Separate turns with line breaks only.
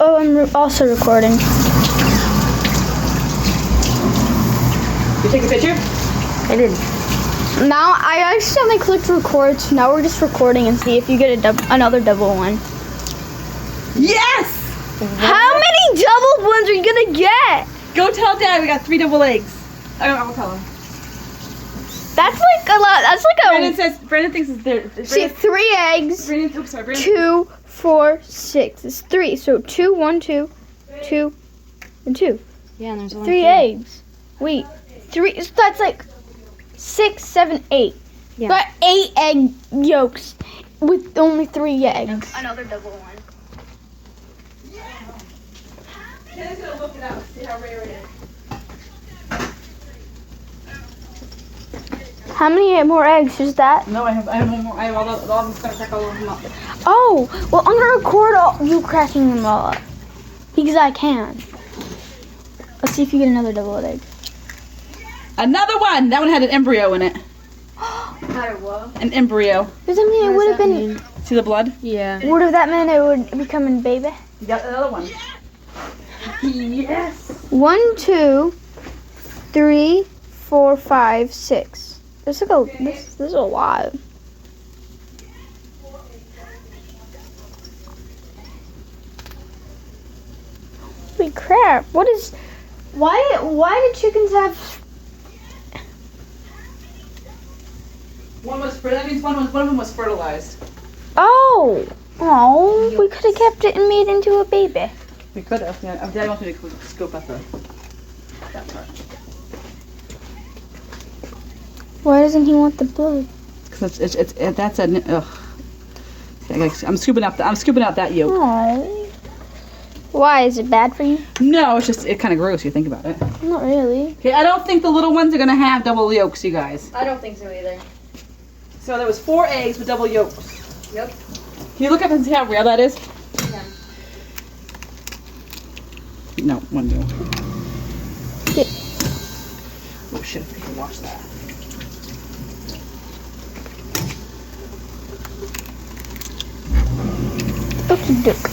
Oh, I'm also recording.
You take a picture?
I did. Now I accidentally clicked record, so now we're just recording and see if you get another double one.
Yes!
How many double ones are you gonna get?
Go tell Dad we got 3 double eggs. I'll tell him.
That's like a lot. That's like a.
Brandon thinks it's there.
See, 3 eggs.
Brandon.
2, 4, 6. It's 3. So 2, 1, 2, 2, and 2.
Yeah, and there's only
3 eggs. Wait, 3. So that's like 6, 7, 8.
Yeah.
But 8 egg yolks with only 3 eggs. Another double one.
Ken's gonna look it up, see how rare it is.
How many more eggs is that?
No, I have one more. I have all of them. Gonna crack all of them up.
Oh, well, I'm gonna record you cracking them all up because I can. Let's see if you get another double egg.
Another one. That one had an embryo in it. An embryo.
Does that mean it would have been?
See the blood?
Yeah.
Would have that meant it would become a baby?
You got another one. Yes.
1, 2, 3, 4, 5, 6. This is a lot. Holy crap! What is? Why do chickens have?
That means one of them was fertilized.
Oh, we could have kept it and made it into a baby.
We could have. Yeah. Dad wants me to scoop up that part.
Why doesn't he want the blood?
Because that's a ugh. I'm scooping out that yolk.
Oh. Why is it bad for you?
No, it's kind of gross. You think about it.
Not really.
Okay, I don't think the little ones are gonna have double yolks, you guys.
I don't think so either.
So there was 4 eggs with double yolks.
Yep.
Can you look up and see how rare that is?
Yeah.
No, one yolk.
Yeah.
Oh shit! I can wash that.
Okie doke.